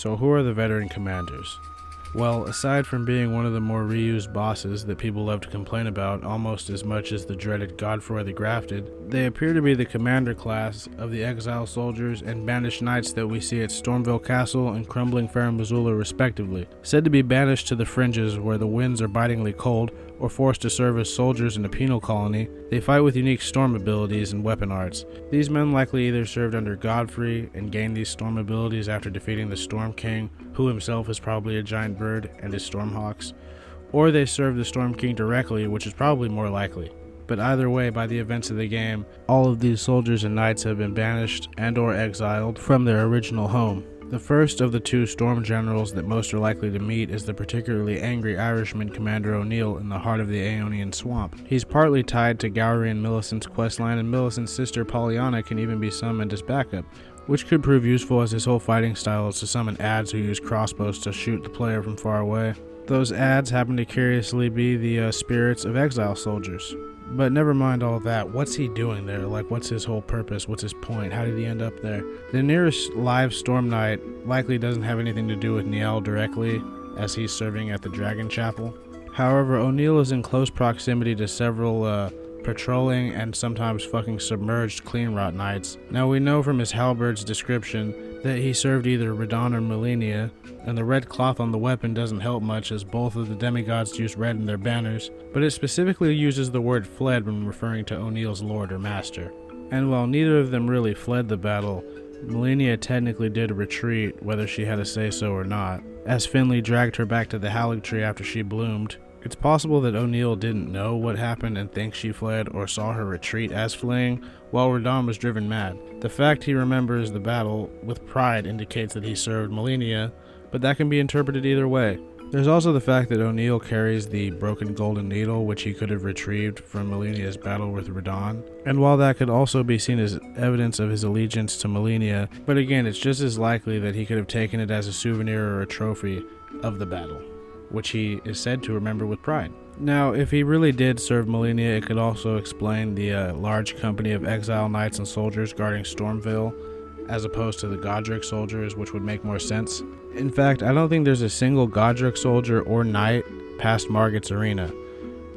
So who are the veteran commanders? Well, aside from being one of the more reused bosses that people love to complain about almost as much as the dreaded Godfrey the Grafted, they appear to be the commander class of the exile soldiers and banished knights that we see at Stormville Castle and Crumbling Fair Missoula respectively. Said to be banished to the fringes where the winds are bitingly cold, or forced to serve as soldiers in a penal colony, they fight with unique storm abilities and weapon arts. These men likely either served under Godfrey and gained these storm abilities after defeating the Storm King, who himself is probably a giant bird, and his Stormhawks, or they served the Storm King directly, which is probably more likely. But either way, by the events of the game, all of these soldiers and knights have been banished and or exiled from their original home. The first of the two storm generals that most are likely to meet is the particularly angry Irishman Commander O'Neill in the heart of the Aeonian swamp. He's partly tied to Gowry and Millicent's questline, and Millicent's sister Pollyanna can even be summoned as backup, which could prove useful as his whole fighting style is to summon adds who use crossbows to shoot the player from far away. Those adds happen to curiously be the spirits of exile soldiers. But never mind all that, what's he doing there? Like, what's his whole purpose? What's his point? How did he end up there? The nearest live Storm Knight likely doesn't have anything to do with Niall directly, as he's serving at the Dragon Chapel. However, O'Neill is in close proximity to several patrolling and sometimes fucking submerged Cleanrot Knights. Now we know from his halberd's description that he served either Radon or Melania, and the red cloth on the weapon doesn't help much as both of the demigods use red in their banners, but it specifically uses the word fled when referring to O'Neill's lord or master. And while neither of them really fled the battle, Melania technically did retreat, whether she had a say-so or not, as Finley dragged her back to the Halig Tree after she bloomed. It's possible that O'Neill didn't know what happened and thinks she fled or saw her retreat as fleeing, while Radon was driven mad. The fact he remembers the battle with pride indicates that he served Melania, but that can be interpreted either way. There's also the fact that O'Neill carries the broken golden needle, which he could have retrieved from Melania's battle with Radon, and while that could also be seen as evidence of his allegiance to Melania, but again, it's just as likely that he could have taken it as a souvenir or a trophy of the battle, which he is said to remember with pride. Now, if he really did serve Melania, it could also explain the large company of exile knights and soldiers guarding Stormville, as opposed to the Godric soldiers, which would make more sense. In fact, I don't think there's a single Godric soldier or knight past Margit's Arena.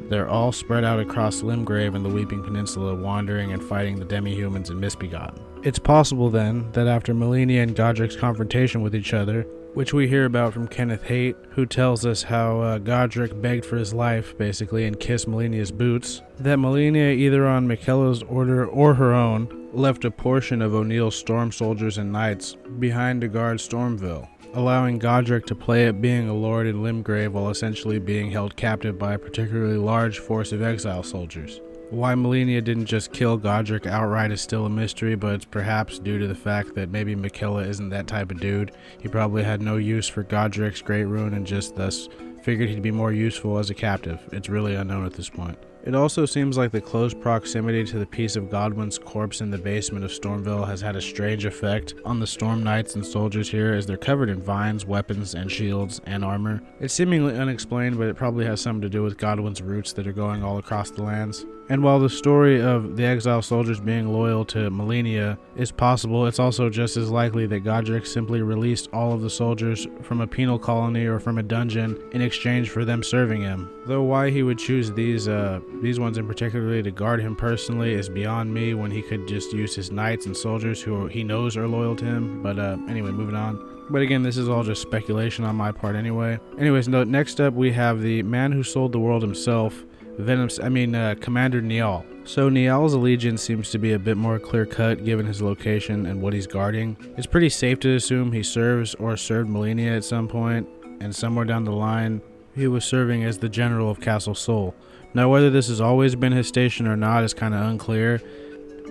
They're all spread out across Limgrave and the Weeping Peninsula, wandering and fighting the demi-humans and misbegotten. It's possible then that after Melania and Godric's confrontation with each other, which we hear about from Kenneth Haight, who tells us how Godric begged for his life, basically, and kissed Melania's boots, that Melania, either on Michaela's order or her own, left a portion of O'Neill's storm soldiers and knights behind to guard Stormville, allowing Godric to play at being a lord in Limgrave while essentially being held captive by a particularly large force of exile soldiers. Why Melania didn't just kill Godric outright is still a mystery, but it's perhaps due to the fact that maybe Michaela isn't that type of dude. He probably had no use for Godric's Great Rune and just thus figured he'd be more useful as a captive. It's really unknown at this point. It also seems like the close proximity to the piece of Godwin's corpse in the basement of Stormville has had a strange effect on the Storm Knights and soldiers here, as they're covered in vines, weapons, and shields, and armor. It's seemingly unexplained, but it probably has something to do with Godwin's roots that are going all across the lands. And while the story of the exile soldiers being loyal to Melania is possible, it's also just as likely that Godric simply released all of the soldiers from a penal colony or from a dungeon in exchange for them serving him. Though why he would choose these ones in particular to guard him personally is beyond me, when he could just use his knights and soldiers who he knows are loyal to him. But anyway, moving on. But again, this is all just speculation on my part anyway. Anyways, next up we have the man who sold the world himself, Commander Niall. So Niall's allegiance seems to be a bit more clear-cut given his location and what he's guarding. It's pretty safe to assume he serves or served Melania at some point, and somewhere down the line, he was serving as the general of Castle Sol. Now, whether this has always been his station or not is kind of unclear,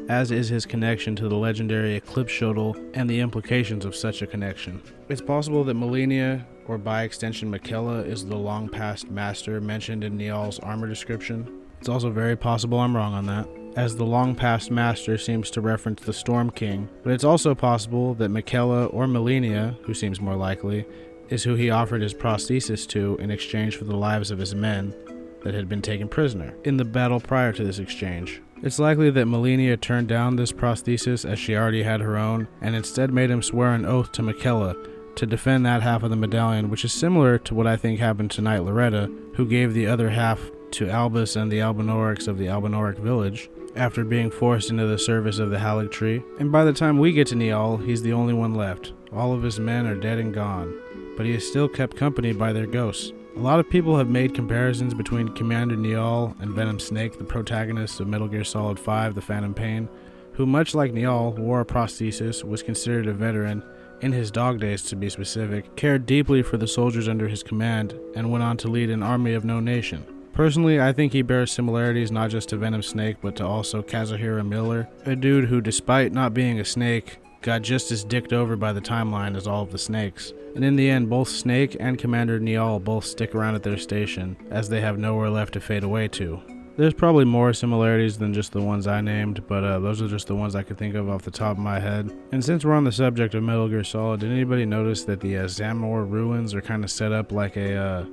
as is his connection to the legendary Eclipse Shuttle and the implications of such a connection. It's possible that Melania, or by extension Michaela, is the long-past master mentioned in Niall's armor description. It's also very possible I'm wrong on that, as the long-past master seems to reference the Storm King, but it's also possible that Michaela or Melania, who seems more likely, is who he offered his prosthesis to in exchange for the lives of his men that had been taken prisoner in the battle prior to this exchange. It's likely that Melania turned down this prosthesis as she already had her own, and instead made him swear an oath to Michaela, to defend that half of the medallion, which is similar to what I think happened to Knight Loretta, who gave the other half to Albus and the Albinorics of the Albinoric village, after being forced into the service of the Halig tree. And by the time we get to Niall, he's the only one left. All of his men are dead and gone, but he is still kept company by their ghosts. A lot of people have made comparisons between Commander Niall and Venom Snake, the protagonists of Metal Gear Solid 5: The Phantom Pain, who, much like Niall, wore a prosthesis, was considered a veteran, in his dog days to be specific, cared deeply for the soldiers under his command, and went on to lead an army of no nation. Personally, I think he bears similarities not just to Venom Snake, but to also Kazuhira Miller, a dude who, despite not being a snake, got just as dicked over by the timeline as all of the snakes. And in the end, both Snake and Commander Niall both stick around at their station, as they have nowhere left to fade away to. There's probably more similarities than just the ones I named, but those are just the ones I could think of off the top of my head. And since we're on the subject of Metal Gear Solid, did anybody notice that the Zamor ruins are kind of set up like a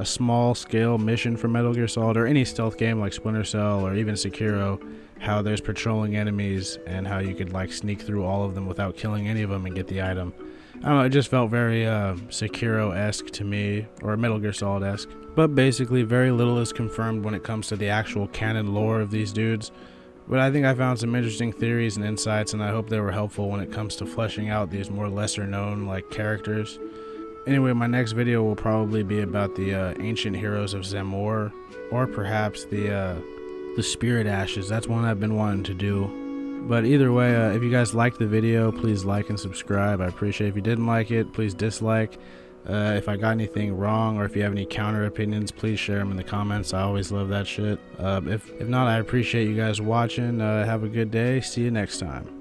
small-scale mission for Metal Gear Solid, or any stealth game like Splinter Cell or even Sekiro, how there's patrolling enemies and how you could like sneak through all of them without killing any of them and get the item. I don't know, it just felt very Sekiro-esque to me, or Metal Gear Solid-esque. But basically, very little is confirmed when it comes to the actual canon lore of these dudes. But I think I found some interesting theories and insights, and I hope they were helpful when it comes to fleshing out these more lesser-known like characters. Anyway, my next video will probably be about the ancient heroes of Zamor, or perhaps the Spirit Ashes. That's one I've been wanting to do. But either way, if you guys liked the video, please like and subscribe. I appreciate it. If you didn't like it, please dislike. If I got anything wrong, or if you have any counter opinions, please share them in the comments. I always love that shit. If not, I appreciate you guys watching. Have a good day. See you next time.